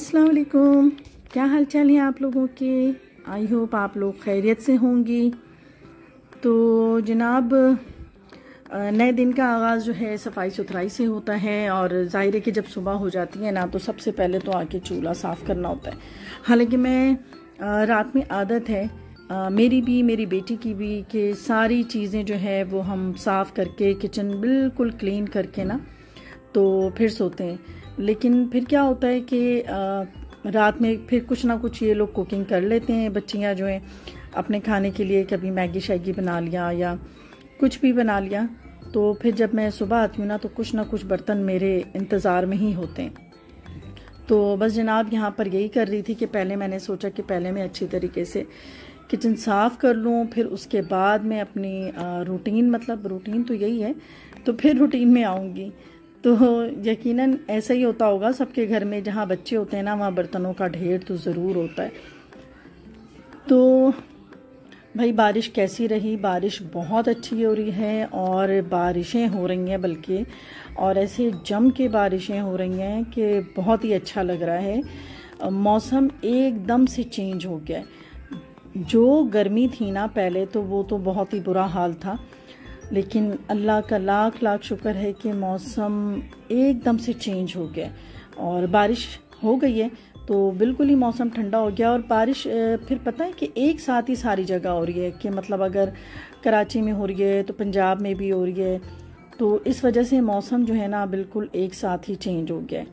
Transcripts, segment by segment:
अस्सलाम वालेकुम। क्या हाल चाल है आप लोगों के? आई होप आप लोग खैरियत से होंगी। तो जनाब, नए दिन का आगाज़ जो है सफाई सुथराई से होता है और ज़ाहिर है कि जब सुबह हो जाती है ना तो सबसे पहले तो आके चूल्हा साफ़ करना होता है। हालांकि मैं रात में आदत है मेरी भी मेरी बेटी की भी कि सारी चीज़ें जो है वो हम साफ़ करके किचन बिल्कुल क्लीन करके ना तो फिर सोते हैं। लेकिन फिर क्या होता है कि रात में फिर कुछ ना कुछ ये लोग कुकिंग कर लेते हैं, बच्चियां जो हैं अपने खाने के लिए कभी मैगी शैगी बना लिया या कुछ भी बना लिया। तो फिर जब मैं सुबह आती हूँ ना तो कुछ ना कुछ बर्तन मेरे इंतज़ार में ही होते हैं। तो बस जनाब यहाँ पर यही कर रही थी कि पहले मैंने सोचा कि पहले मैं अच्छी तरीके से किचन साफ़ कर लूँ, फिर उसके बाद मैं अपनी रूटीन तो यही है, तो फिर रूटीन में आऊँगी। तो यकीनन ऐसा ही होता होगा सबके घर में, जहाँ बच्चे होते हैं ना वहाँ बर्तनों का ढेर तो ज़रूर होता है। तो भाई बारिश कैसी रही? बारिश बहुत अच्छी हो रही है और बारिशें हो रही हैं बल्कि, और ऐसे जम के बारिशें हो रही हैं कि बहुत ही अच्छा लग रहा है। मौसम एकदम से चेंज हो गया है। जो गर्मी थी ना पहले तो वो तो बहुत ही बुरा हाल था, लेकिन अल्लाह का लाख लाख शुक्र है कि मौसम एकदम से चेंज हो गया और बारिश हो गई है तो बिल्कुल ही मौसम ठंडा हो गया। और बारिश फिर पता है कि एक साथ ही सारी जगह हो रही है कि मतलब अगर कराची में हो रही है तो पंजाब में भी हो रही है, तो इस वजह से मौसम जो है ना बिल्कुल एक साथ ही चेंज हो गया है।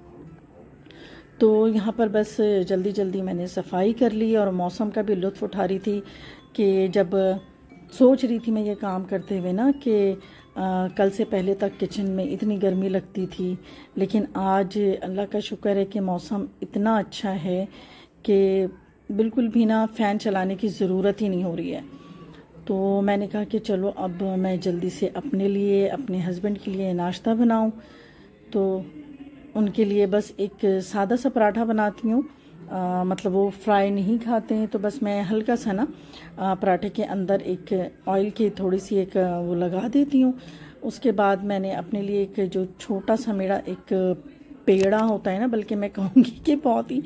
तो यहाँ पर बस जल्दी जल्दी मैंने सफाई कर ली और मौसम का भी लुत्फ़ उठा रही थी कि जब सोच रही थी मैं ये काम करते हुए ना कि कल से पहले तक किचन में इतनी गर्मी लगती थी, लेकिन आज अल्लाह का शुक्र है कि मौसम इतना अच्छा है कि बिल्कुल भी ना फ़ैन चलाने की ज़रूरत ही नहीं हो रही है। तो मैंने कहा कि चलो अब मैं जल्दी से अपने लिए अपने हस्बैंड के लिए नाश्ता बनाऊं। तो उनके लिए बस एक सादा सा पराठा बनाती हूँ, मतलब वो फ्राई नहीं खाते हैं, तो बस मैं हल्का सा ना पराठे के अंदर एक ऑयल की थोड़ी सी एक वो लगा देती हूँ। उसके बाद मैंने अपने लिए एक जो छोटा सा मेरा एक पेड़ा होता है ना, बल्कि मैं कहूँगी कि बहुत ही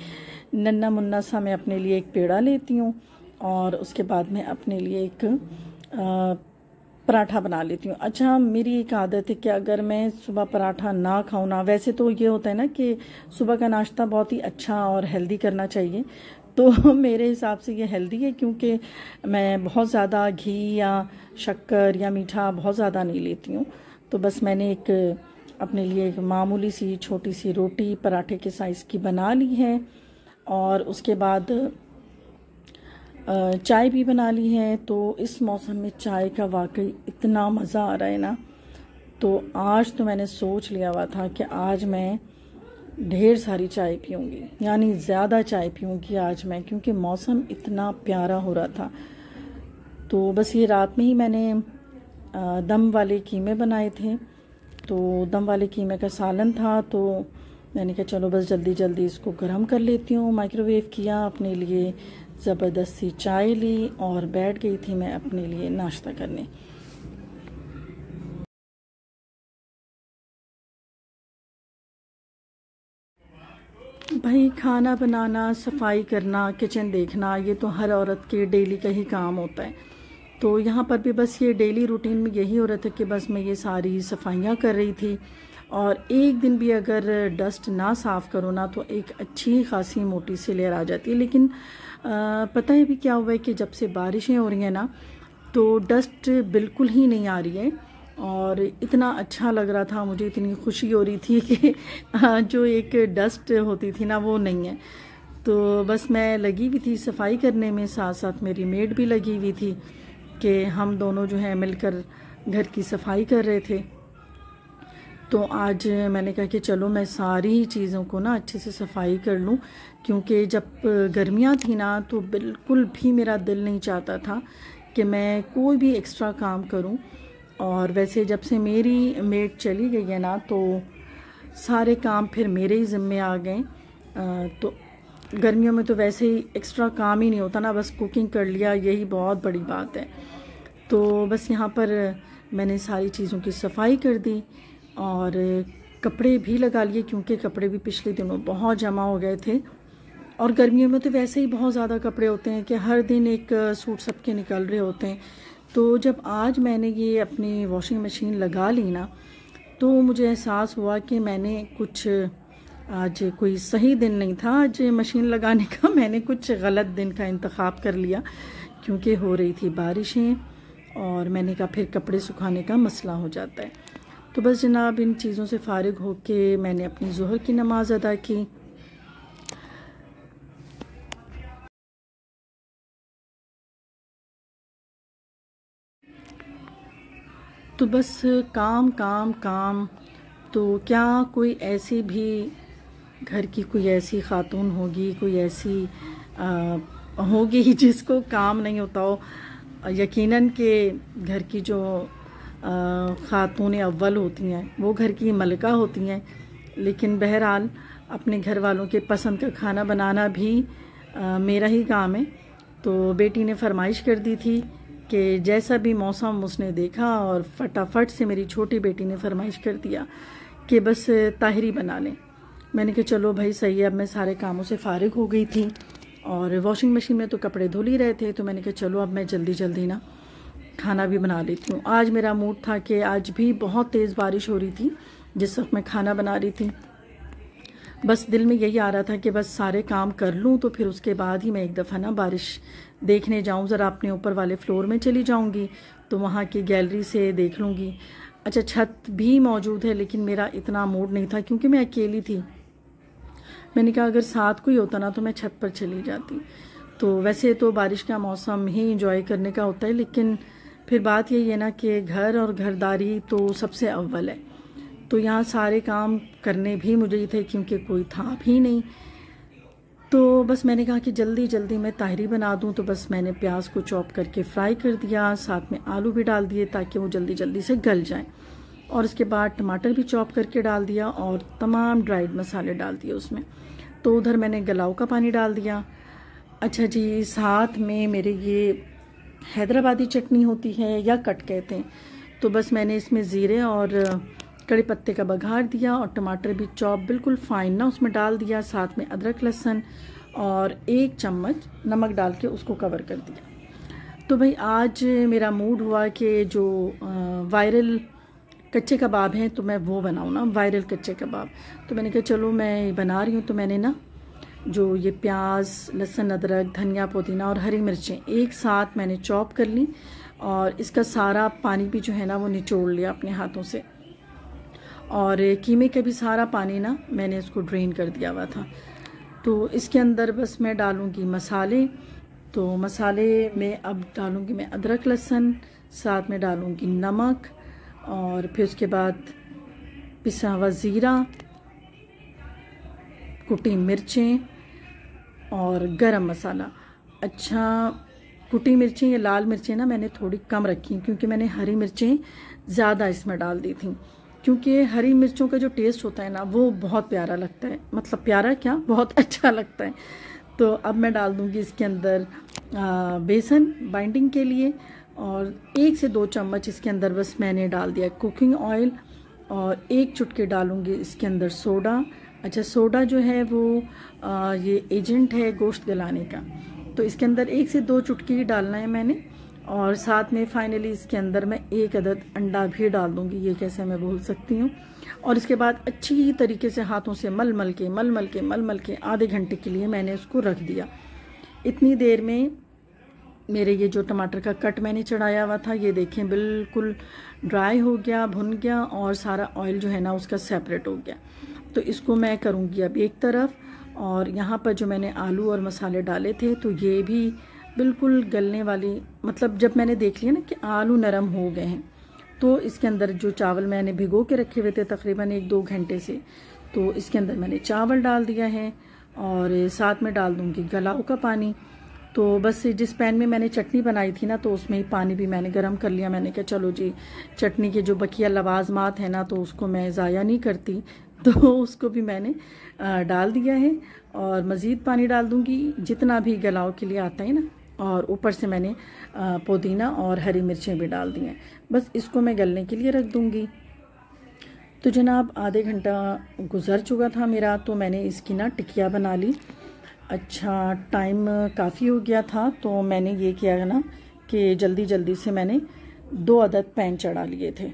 नन्ना मुन्ना सा मैं अपने लिए एक पेड़ा लेती हूँ और उसके बाद मैं अपने लिए एक पराठा बना लेती हूँ। अच्छा, मेरी एक आदत है कि अगर मैं सुबह पराठा ना खाऊँ ना, वैसे तो ये होता है ना कि सुबह का नाश्ता बहुत ही अच्छा और हेल्दी करना चाहिए, तो मेरे हिसाब से ये हेल्दी है क्योंकि मैं बहुत ज़्यादा घी या शक्कर या मीठा बहुत ज़्यादा नहीं लेती हूँ। तो बस मैंने एक अपने लिए एक मामूली सी छोटी सी रोटी पराठे के साइज़ की बना ली है और उसके बाद चाय भी बना ली है। तो इस मौसम में चाय का वाकई इतना मज़ा आ रहा है ना, तो आज तो मैंने सोच लिया हुआ था कि आज मैं ढेर सारी चाय पीऊँगी, यानी ज़्यादा चाय पीऊँगी आज मैं, क्योंकि मौसम इतना प्यारा हो रहा था। तो बस ये रात में ही मैंने दम वाले कीमे बनाए थे, तो दम वाले कीमे का सालन था, तो मैंने कहा चलो बस जल्दी जल्दी इसको गर्म कर लेती हूँ। माइक्रोवेव किया, अपने लिए ज़बरदस्त सी चाय ली और बैठ गई थी मैं अपने लिए नाश्ता करने। भाई खाना बनाना, सफाई करना, किचन देखना, ये तो हर औरत के डेली का ही काम होता है। तो यहाँ पर भी बस ये डेली रूटीन में यही हो रहा था कि बस मैं ये सारी सफाइयाँ कर रही थी और एक दिन भी अगर डस्ट ना साफ़ करो ना तो एक अच्छी खासी मोटी सी लेयर आ जाती है। लेकिन पता है भी क्या हुआ है कि जब से बारिशें हो रही हैं ना तो डस्ट बिल्कुल ही नहीं आ रही है और इतना अच्छा लग रहा था, मुझे इतनी खुशी हो रही थी कि जो एक डस्ट होती थी ना वो नहीं है। तो बस मैं लगी हुई थी सफाई करने में, साथ साथ मेरी मेड भी लगी हुई थी कि हम दोनों जो है मिलकर घर की सफाई कर रहे थे। तो आज मैंने कहा कि चलो मैं सारी चीज़ों को ना अच्छे से सफाई कर लूँ, क्योंकि जब गर्मियाँ थी ना तो बिल्कुल भी मेरा दिल नहीं चाहता था कि मैं कोई भी एक्स्ट्रा काम करूँ। और वैसे जब से मेरी मेड चली गई है ना तो सारे काम फिर मेरे ही ज़िम्मे आ गए। तो गर्मियों में तो वैसे ही एक्स्ट्रा काम ही नहीं होता ना, बस कुकिंग कर लिया, यही बहुत बड़ी बात है। तो बस यहाँ पर मैंने सारी चीज़ों की सफाई कर दी और कपड़े भी लगा लिए, क्योंकि कपड़े भी पिछले दिनों बहुत जमा हो गए थे। और गर्मियों में तो वैसे ही बहुत ज़्यादा कपड़े होते हैं कि हर दिन एक सूट सबके निकल रहे होते हैं। तो जब आज मैंने ये अपनी वॉशिंग मशीन लगा ली ना, तो मुझे एहसास हुआ कि मैंने कुछ, आज कोई सही दिन नहीं था आज मशीन लगाने का। मैंने कुछ गलत दिन का इंतखाब कर लिया, क्योंकि हो रही थी बारिशें और मैंने कहा फिर कपड़े सुखाने का मसला हो जाता है। तो बस जनाब इन चीज़ों से फ़ारिग होके मैंने अपनी ज़ोहर की नमाज़ अदा की। तो बस काम काम काम। तो क्या कोई ऐसी भी घर की कोई ऐसी खातून होगी, कोई ऐसी होगी जिसको काम नहीं होता हो? यकीनन के घर की जो खातून अव्वल होती हैं वो घर की मलका होती हैं, लेकिन बहरहाल अपने घर वालों के पसंद का खाना बनाना भी मेरा ही काम है। तो बेटी ने फरमाइश कर दी थी कि जैसा भी मौसम उसने देखा, और फटाफट से मेरी छोटी बेटी ने फरमाइश कर दिया कि बस ताहिरी बना लें। मैंने कहा चलो भाई सही है। अब मैं सारे कामों से फ़ारिग हो गई थी और वॉशिंग मशीन में तो कपड़े धुल ही रहे थे, तो मैंने कहा चलो अब मैं जल्दी जल्दी ना खाना भी बना लेती हूँ। आज मेरा मूड था कि आज भी बहुत तेज़ बारिश हो रही थी जिस वक्त मैं खाना बना रही थी। बस दिल में यही आ रहा था कि बस सारे काम कर लूँ, तो फिर उसके बाद ही मैं एक दफ़ा ना बारिश देखने जाऊँ। ज़रा अपने ऊपर वाले फ्लोर में चली जाऊँगी तो वहाँ की गैलरी से देख लूँगी। अच्छा, छत भी मौजूद है, लेकिन मेरा इतना मूड नहीं था क्योंकि मैं अकेली थी। मैंने कहा अगर साथ कोई होता ना तो मैं छत पर चली जाती। तो वैसे तो बारिश का मौसम ही इंजॉय करने का होता है, लेकिन फिर बात यही है ना कि घर और घरदारी तो सबसे अव्वल है। तो यहाँ सारे काम करने भी मुझे ही थे क्योंकि कोई था भी नहीं। तो बस मैंने कहा कि जल्दी जल्दी मैं ताहरी बना दूं, तो बस मैंने प्याज को चॉप करके फ्राई कर दिया, साथ में आलू भी डाल दिए ताकि वो जल्दी जल्दी से गल जाएं, और उसके बाद टमाटर भी चॉप करके डाल दिया और तमाम ड्राइड मसाले डाल दिए उसमें। तो उधर मैंने गलाव का पानी डाल दिया। अच्छा जी, साथ में मेरे ये हैदराबादी चटनी होती है या कट कहते हैं, तो बस मैंने इसमें ज़ीरे और कड़ी पत्ते का बघार दिया और टमाटर भी चॉप बिल्कुल फाइन ना उसमें डाल दिया, साथ में अदरक लहसुन और 1 चम्मच नमक डाल के उसको कवर कर दिया। तो भाई आज मेरा मूड हुआ कि जो वायरल कच्चे कबाब हैं तो मैं वो बनाऊँ ना, वायरल कच्चे कबाब। तो मैंने कहा चलो मैं बना रही हूँ। तो मैंने ना जो ये प्याज, लहसुन, अदरक, धनिया, पुदीना और हरी मिर्चें एक साथ मैंने चॉप कर ली और इसका सारा पानी भी जो है ना वो निचोड़ लिया अपने हाथों से, और कीमे का भी सारा पानी ना मैंने इसको ड्रेन कर दिया हुआ था। तो इसके अंदर बस मैं डालूँगी मसाले। तो मसाले में अब डालूँगी मैं अदरक लहसुन, साथ में डालूँगी नमक, और फिर उसके बाद पिसा हुआ ज़ीरा, कुटी मिर्चें और गरम मसाला। अच्छा, कुटी मिर्चें या लाल मिर्चें ना मैंने थोड़ी कम रखी क्योंकि मैंने हरी मिर्चें ज़्यादा इसमें डाल दी थी, क्योंकि हरी मिर्चों का जो टेस्ट होता है ना वो बहुत प्यारा लगता है, मतलब प्यारा क्या, बहुत अच्छा लगता है। तो अब मैं डाल दूँगी इसके अंदर बेसन बाइंडिंग के लिए, और 1 से 2 चम्मच इसके अंदर बस मैंने डाल दिया कुकिंग ऑयल, और 1 चुटकी डालूँगी इसके अंदर सोडा। अच्छा, सोडा जो है वो ये एजेंट है गोश्त गलाने का, तो इसके अंदर 1 से 2 चुटकी ही डालना है मैंने, और साथ में फाइनली इसके अंदर मैं 1 अदद अंडा भी डाल दूँगी, ये कैसे मैं भूल सकती हूँ। और इसके बाद अच्छी तरीके से हाथों से मल मल के आधे घंटे के लिए मैंने उसको रख दिया। इतनी देर में मेरे ये जो टमाटर का कट मैंने चढ़ाया हुआ था ये देखें बिल्कुल ड्राई हो गया, भुन गया, और सारा ऑयल जो है ना उसका सेपरेट हो गया। तो इसको मैं करूँगी अब एक तरफ, और यहाँ पर जो मैंने आलू और मसाले डाले थे तो ये भी बिल्कुल गलने वाली, मतलब जब मैंने देख लिया ना कि आलू नरम हो गए हैं, तो इसके अंदर जो चावल मैंने भिगो के रखे हुए थे तकरीबन 1-2 घंटे से, तो इसके अंदर मैंने चावल डाल दिया है, और साथ में डाल दूँगी गलाव का पानी। तो बस जिस पैन में मैंने चटनी बनाई थी ना तो उसमें ही पानी भी मैंने गर्म कर लिया। मैंने कहा चलो जी, चटनी के जो बकिया लवाजमात है ना तो उसको मैं ज़ाया नहीं करती, तो उसको भी मैंने डाल दिया है, और मज़ीद पानी डाल दूँगी जितना भी गलाव के लिए आता है ना, और ऊपर से मैंने पुदीना और हरी मिर्चें भी डाल दी हैं। बस इसको मैं गलने के लिए रख दूँगी। तो जनाब आधे घंटा गुजर चुका था मेरा, तो मैंने इसकी ना टिकिया बना ली। अच्छा टाइम काफ़ी हो गया था, तो मैंने ये किया ना कि जल्दी जल्दी से मैंने 2 अदद पैन चढ़ा लिए थे।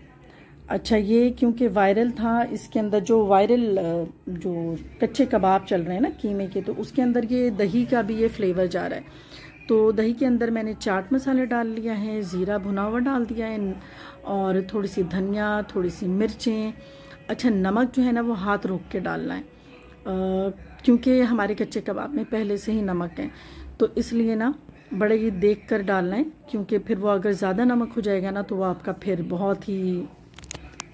अच्छा ये क्योंकि वायरल था, इसके अंदर जो वायरल जो कच्चे कबाब चल रहे हैं ना कीमे के, तो उसके अंदर ये दही का भी ये फ्लेवर जा रहा है। तो दही के अंदर मैंने चाट मसाला डाल लिया है, ज़ीरा भुना हुआ डाल दिया है, और थोड़ी सी धनिया, थोड़ी सी मिर्चें। अच्छा नमक जो है ना वो हाथ रोक के डालना है, क्योंकि हमारे कच्चे कबाब में पहले से ही नमक है, तो इसलिए ना बड़े ही देख कर डालना है, क्योंकि फिर वो अगर ज़्यादा नमक हो जाएगा ना तो वो आपका फिर बहुत ही,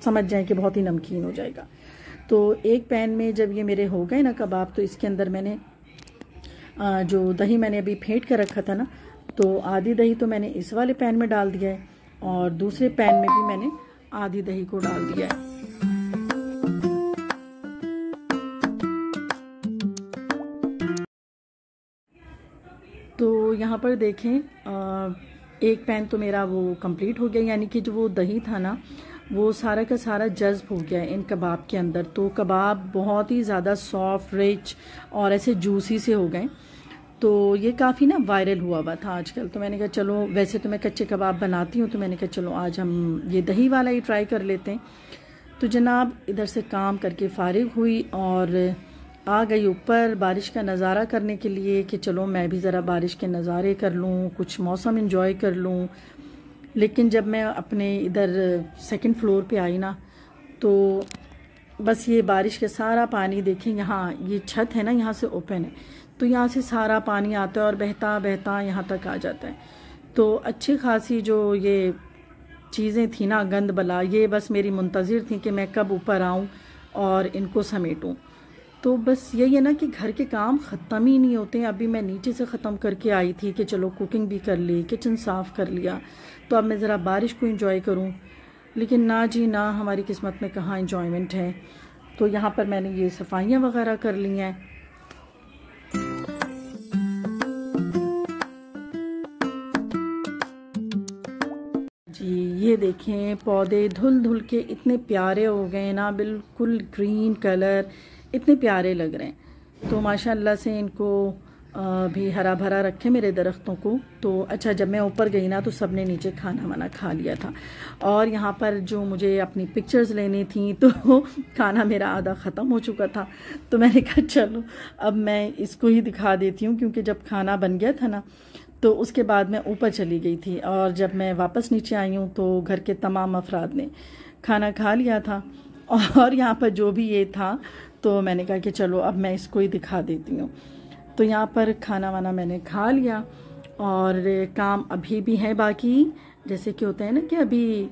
समझ जाए कि बहुत ही नमकीन हो जाएगा। तो एक पैन में जब ये मेरे हो गए ना कबाब, तो इसके अंदर मैंने जो दही मैंने अभी फेंट कर रखा था ना, तो आधी दही तो मैंने इस वाले पैन में डाल दिया है, और दूसरे पैन में भी मैंने आधी दही को डाल दिया है। तो यहाँ पर देखें, एक पैन तो मेरा वो कंप्लीट हो गया, यानी कि जो वो दही था ना वो सारा का सारा जज्ब हो गया इन कबाब के अंदर। तो कबाब बहुत ही ज़्यादा सॉफ्ट, रिच और ऐसे जूसी से हो गए। तो ये काफ़ी ना वायरल हुआ था आजकल, तो मैंने कहा चलो, वैसे तो मैं कच्चे कबाब बनाती हूँ, तो मैंने कहा चलो आज हम ये दही वाला ही ट्राई कर लेते हैं। तो जनाब इधर से काम करके फारिग हुई और आ गई ऊपर बारिश का नज़ारा करने के लिए कि चलो मैं भी ज़रा बारिश के नज़ारे कर लूँ, कुछ मौसम एंजॉय कर लूँ। लेकिन जब मैं अपने इधर सेकंड फ्लोर पे आई ना, तो बस ये बारिश के सारा पानी देखें, यहाँ ये छत है ना, यहाँ से ओपन है, तो यहाँ से सारा पानी आता है और बहता बहता यहाँ तक आ जाता है। तो अच्छी खासी जो ये चीज़ें थी ना, गंद बला, ये बस मेरी मुंतज़िर थी कि मैं कब ऊपर आऊँ और इनको समेटूँ। तो बस यही है ना कि घर के काम ख़त्म ही नहीं होते हैं। अभी मैं नीचे से ख़त्म करके आई थी कि चलो कुकिंग भी कर ली, किचन साफ़ कर लिया, तो अब मैं ज़रा बारिश को एंजॉय करूं। लेकिन ना जी ना, हमारी किस्मत में कहाँ एंजॉयमेंट है। तो यहाँ पर मैंने ये सफाइयाँ वगैरह कर ली हैं। जी ये देखें, पौधे धुल धुल के इतने प्यारे हो गए ना, बिल्कुल ग्रीन कलर, इतने प्यारे लग रहे हैं। तो माशाल्लाह से इनको भी हरा भरा रखे मेरे दरख्तों को। तो अच्छा जब मैं ऊपर गई ना, तो सबने नीचे खाना वाना खा लिया था, और यहाँ पर जो मुझे अपनी पिक्चर्स लेनी थी, तो खाना मेरा आधा ख़त्म हो चुका था। तो मैंने कहा चलो अब मैं इसको ही दिखा देती हूँ, क्योंकि जब खाना बन गया था ना, तो उसके बाद मैं ऊपर चली गई थी, और जब मैं वापस नीचे आई हूँ तो घर के तमाम अफराद ने खाना खा लिया था। और यहाँ पर जो भी ये था, तो मैंने कहा कि चलो अब मैं इसको ही दिखा देती हूँ। तो यहाँ पर खाना वाना मैंने खा लिया, और काम अभी भी है बाकी। जैसे कि होता है ना कि अभी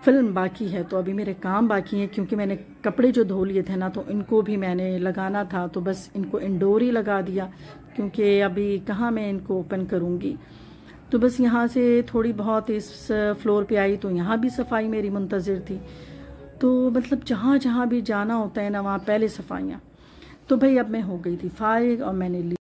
फिल्म बाकी है, तो अभी मेरे काम बाकी हैं, क्योंकि मैंने कपड़े जो धो लिए थे ना, तो इनको भी मैंने लगाना था, तो बस इनको इंडोर ही लगा दिया, क्योंकि अभी कहाँ मैं इनको ओपन करूँगी। तो बस यहाँ से थोड़ी बहुत इस फ्लोर पे आई, तो यहाँ भी सफाई मेरी मुंतज़िर थी। तो मतलब जहाँ जहाँ भी जाना होता है ना, वहाँ पहले सफाइयाँ। तो भाई अब मैं हो गई थी फारिग, और मैंने